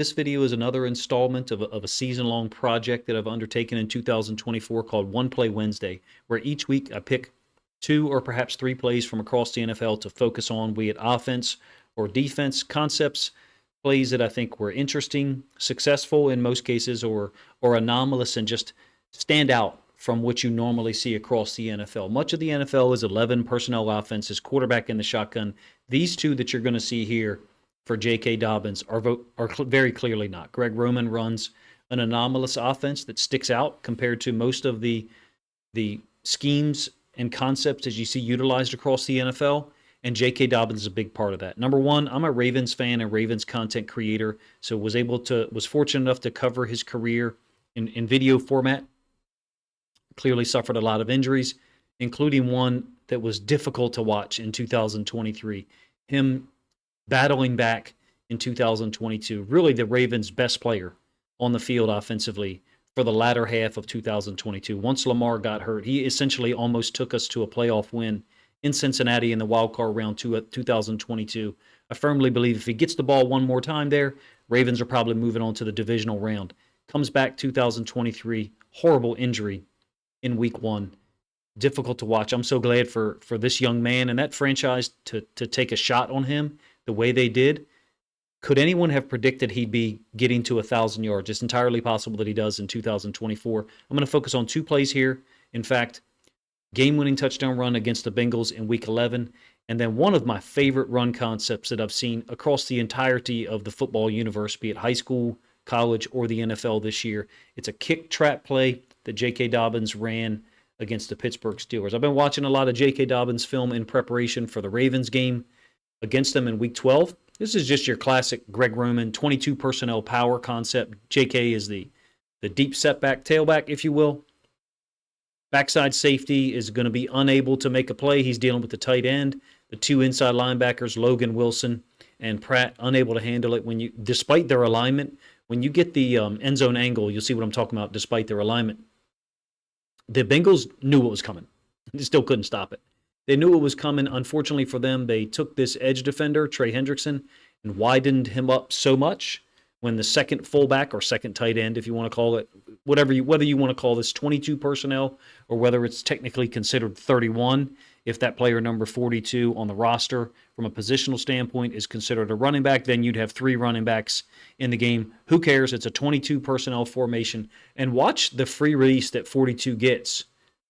This video is another installment of a season-long project that I've undertaken in 2024 called One Play Wednesday, where each week I pick two or perhaps three plays from across the NFL to focus on, be it offense or defense concepts, plays that I think were interesting, successful in most cases, or anomalous and just stand out from what you normally see across the NFL. Much of the NFL is 11 personnel offenses, quarterback in the shotgun. These two that you're going to see here for J.K. Dobbins are very clearly not. Greg Roman runs an anomalous offense that sticks out compared to most of the schemes and concepts as you see utilized across the NFL, and J.K. Dobbins is a big part of that. Number one, I'm a Ravens fan and Ravens content creator, so was fortunate enough to cover his career in video format. Clearly suffered a lot of injuries, including one that was difficult to watch in 2023. Him battling back in 2022, really the Ravens' best player on the field offensively for the latter half of 2022. Once Lamar got hurt, he essentially almost took us to a playoff win in Cincinnati in the wild card round 2022. I firmly believe if he gets the ball one more time there, Ravens are probably moving on to the divisional round. Comes back 2023, horrible injury in week one. Difficult to watch. I'm so glad for this young man and that franchise to take a shot on him the way they did. Could anyone have predicted he'd be getting to 1,000 yards? It's entirely possible that he does in 2024. I'm going to focus on two plays here. In fact, game-winning touchdown run against the Bengals in Week 11, and then one of my favorite run concepts that I've seen across the entirety of the football universe, be it high school, college, or the NFL this year. It's a kick trap play that J.K. Dobbins ran against the Pittsburgh Steelers. I've been watching a lot of J.K. Dobbins film in preparation for the Ravens game against them in Week 12. This is just your classic Greg Roman 22 personnel power concept. J.K. is the deep setback tailback, if you will. Backside safety is going to be unable to make a play. He's dealing with the tight end. The two inside linebackers, Logan Wilson and Pratt, unable to handle it despite their alignment. When you get the end zone angle, you'll see what I'm talking about, despite their alignment. The Bengals knew what was coming. They still couldn't stop it. They knew it was coming. Unfortunately for them, they took this edge defender, Trey Hendrickson, and widened him up so much when the second fullback or second tight end, if you want to call it, whether you want to call this 22 personnel or whether it's technically considered 31, if that player number 42 on the roster from a positional standpoint is considered a running back, then you'd have three running backs in the game. Who cares? It's a 22 personnel formation. And watch the free release that 42 gets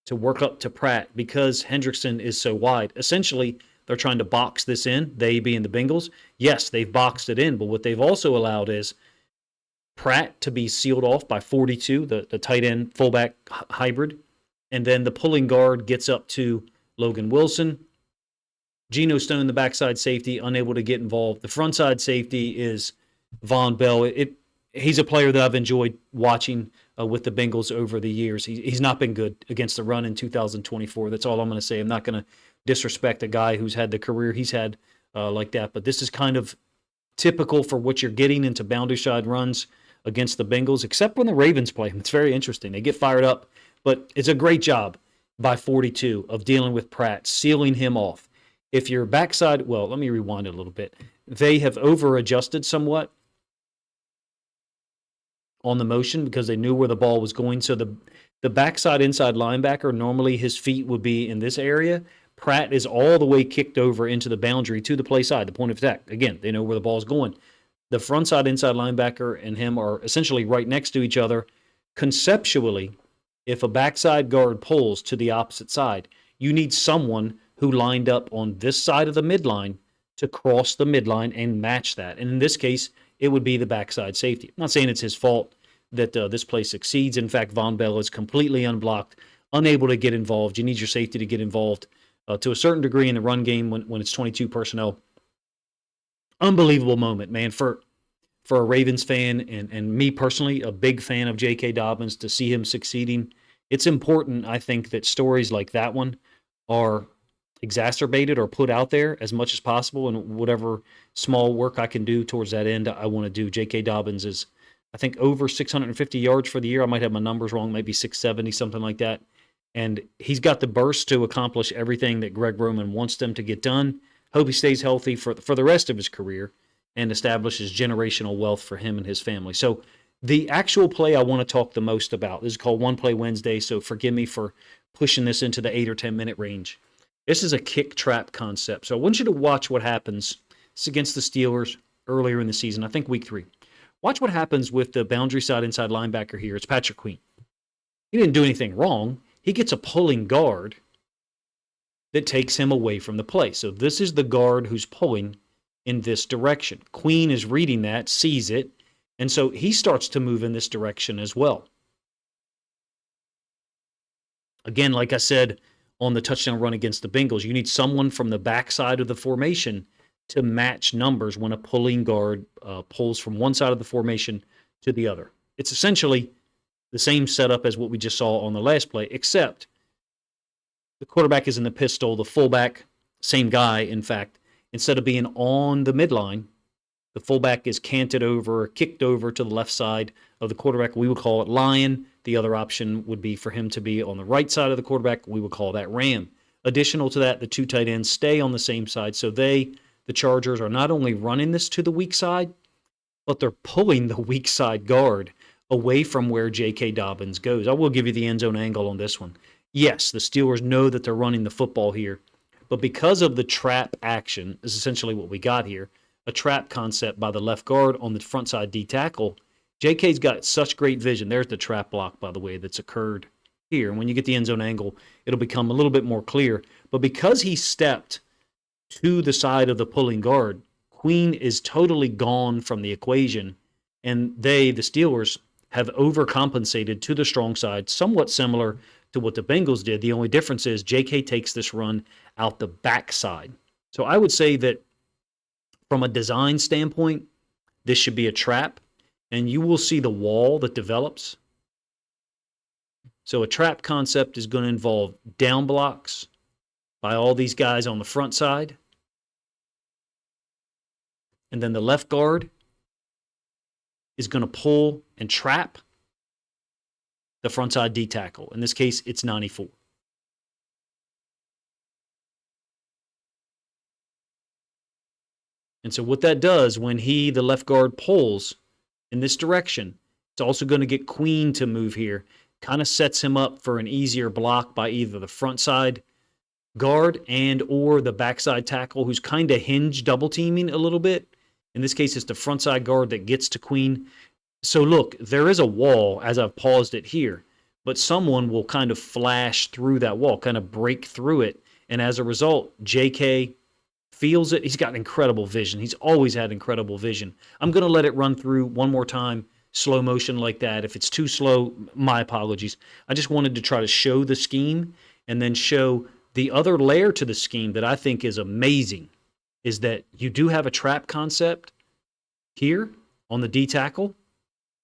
to work up to Pratt because Hendrickson is so wide. Essentially, they're trying to box this in, they being the Bengals. Yes, they've boxed it in, but what they've also allowed is Pratt to be sealed off by 42, the tight end fullback hybrid, and then the pulling guard gets up to Logan Wilson. Geno Stone, the backside safety, unable to get involved. The front side safety is Von Bell. He's a player that I've enjoyed watching with the Bengals over the years. He's not been good against the run in 2024. That's all I'm going to say. I'm not going to disrespect a guy who's had the career he's had like that, but this is kind of typical for what you're getting into boundary side runs against the Bengals, except when the Ravens play them. It's very interesting. They get fired up, but it's a great job by 42 of dealing with Pratt, sealing him off. If you're backside, well, let me rewind it a little bit. They have over-adjusted somewhat on the motion because they knew where the ball was going. So the backside inside linebacker, normally his feet would be in this area. Pratt is all the way kicked over into the boundary to the play side, the point of attack. Again, they know where the ball's going. The front side inside linebacker and him are essentially right next to each other. Conceptually, if a backside guard pulls to the opposite side, you need someone who lined up on this side of the midline to cross the midline and match that. And in this case, it would be the backside safety. I'm not saying it's his fault that this play succeeds. In fact, Von Bell is completely unblocked, unable to get involved. You need your safety to get involved to a certain degree in the run game when it's 22 personnel. Unbelievable moment, man, for a Ravens fan and me personally, a big fan of J.K. Dobbins, to see him succeeding. It's important, I think, that stories like that one are exacerbated or put out there as much as possible, and whatever small work I can do towards that end, I want to do. J.K. Dobbins is, I think, over 650 yards for the year. I might have my numbers wrong, maybe 670, something like that. And he's got the burst to accomplish everything that Greg Roman wants them to get done. Hope he stays healthy for the rest of his career. and establishes generational wealth for him and his family. So the actual play I want to talk the most about, this is called One Play Wednesday, so forgive me for pushing this into the 8 or 10 minute range. This is a kick trap concept. So I want you to watch what happens. It's against the Steelers earlier in the season, I think week 3. Watch what happens with the boundary side inside linebacker here. It's Patrick Queen. He didn't do anything wrong. He gets a pulling guard that takes him away from the play. So this is the guard who's pulling in this direction. Queen is reading that, sees it, and so he starts to move in this direction as well. Again, like I said on the touchdown run against the Bengals, you need someone from the backside of the formation to match numbers when a pulling guard pulls from one side of the formation to the other. It's essentially the same setup as what we just saw on the last play, except the quarterback is in the pistol, the fullback, same guy, in fact, instead of being on the midline, the fullback is canted over, kicked over to the left side of the quarterback. We would call it lion. The other option would be for him to be on the right side of the quarterback. We would call that ram. Additional to that, the two tight ends stay on the same side. So the Chargers, are not only running this to the weak side, but they're pulling the weak side guard away from where J.K. Dobbins goes. I will give you the end zone angle on this one. Yes, the Steelers know that they're running the football here, but because of the trap action, is essentially what we got here, a trap concept by the left guard on the front side D tackle, J.K.'s got such great vision. There's the trap block, by the way, that's occurred here. And when you get the end zone angle, it'll become a little bit more clear. But because he stepped to the side of the pulling guard, Queen is totally gone from the equation, and the Steelers, have overcompensated to the strong side, somewhat similar to what the Bengals did. The only difference is J.K. takes this run out the backside. So I would say that from a design standpoint, this should be a trap, and you will see the wall that develops. So a trap concept is going to involve down blocks by all these guys on the front side, and then the left guard is going to pull and trap the front side D tackle. In this case, it's 94. And so what that does when the left guard, pulls in this direction, it's also going to get Queen to move here. Kind of sets him up for an easier block by either the front side guard and or the backside tackle, who's kind of hinge double teaming a little bit. In this case, it's the front side guard that gets to Queen. So look, there is a wall as I've paused it here, but someone will kind of flash through that wall, kind of break through it. And as a result, JK feels it. He's got incredible vision. He's always had incredible vision. I'm going to let it run through one more time, slow motion like that. If it's too slow, my apologies. I just wanted to try to show the scheme and then show the other layer to the scheme that I think is amazing, is that you do have a trap concept here on the D tackle.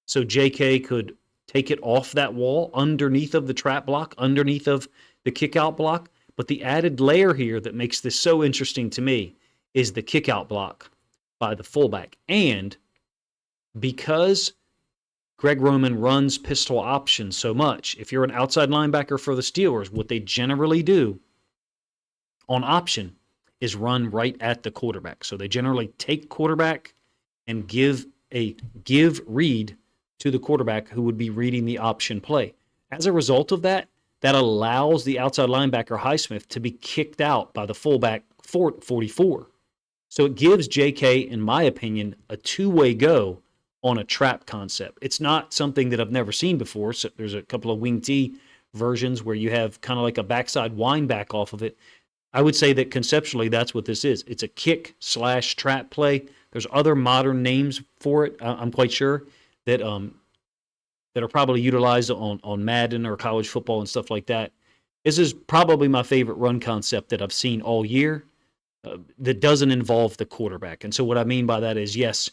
So JK could take it off that wall underneath of the trap block, underneath of the kick out block. But the added layer here that makes this so interesting to me is the kick out block by the fullback. And because Greg Roman runs pistol option so much, if you're an outside linebacker for the Steelers, what they generally do on option is run right at the quarterback. So they generally take quarterback and give read to the quarterback who would be reading the option play. As a result of that, that allows the outside linebacker Highsmith to be kicked out by the fullback 44. So it gives JK, in my opinion, a two-way go on a trap concept. It's not something that I've never seen before. So there's a couple of wing T versions where you have kind of like a backside wind back off of it. I would say that conceptually that's what this is. It's a kick/trap play. There's other modern names for it, I'm quite sure, that are probably utilized on Madden or college football and stuff like that. This is probably my favorite run concept that I've seen all year that doesn't involve the quarterback. And so what I mean by that is, yes,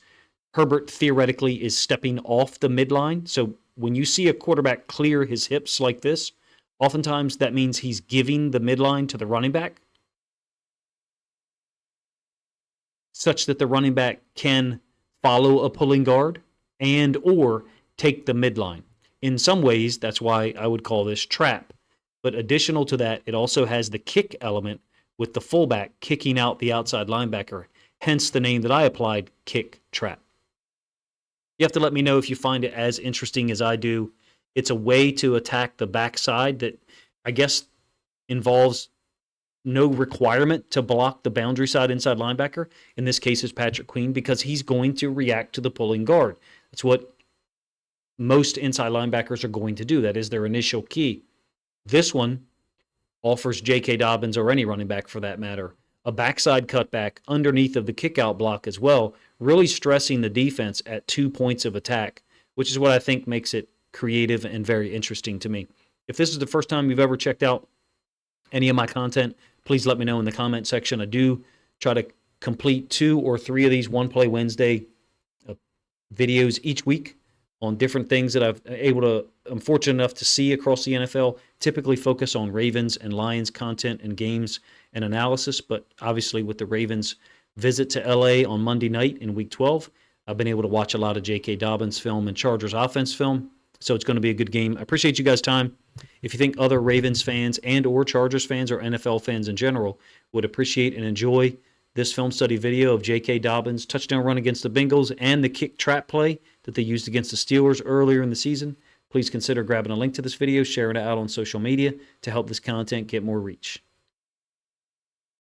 Herbert theoretically is stepping off the midline. So when you see a quarterback clear his hips like this, oftentimes that means he's giving the midline to the running back, such that the running back can follow a pulling guard and or take the midline. In some ways, that's why I would call this trap. But additional to that, it also has the kick element with the fullback kicking out the outside linebacker. hence the name that I applied, Kick Trap. You have to let me know if you find it as interesting as I do. It's a way to attack the backside that I guess involves no requirement to block the boundary side inside linebacker. In this case, is Patrick Queen, because he's going to react to the pulling guard. That's what most inside linebackers are going to do. That is their initial key. This one offers J.K. Dobbins, or any running back for that matter, a backside cutback underneath of the kickout block as well, really stressing the defense at 2 points of attack, which is what I think makes it creative and very interesting to me. If this is the first time you've ever checked out any of my content, please let me know in the comment section. I do try to complete 2 or 3 of these One Play Wednesday videos each week on different things that I'm fortunate enough to see across the NFL. Typically focus on Ravens and Lions content and games and analysis, but obviously with the Ravens visit to LA on Monday night in Week 12, I've been able to watch a lot of J.K. Dobbins film and Chargers offense film, so it's going to be a good game. I appreciate you guys' time. If you think other Ravens fans and or Chargers fans or NFL fans in general would appreciate and enjoy this film study video of J.K. Dobbins' touchdown run against the Bengals and the kick trap play that they used against the Steelers earlier in the season, please consider grabbing a link to this video, sharing it out on social media to help this content get more reach.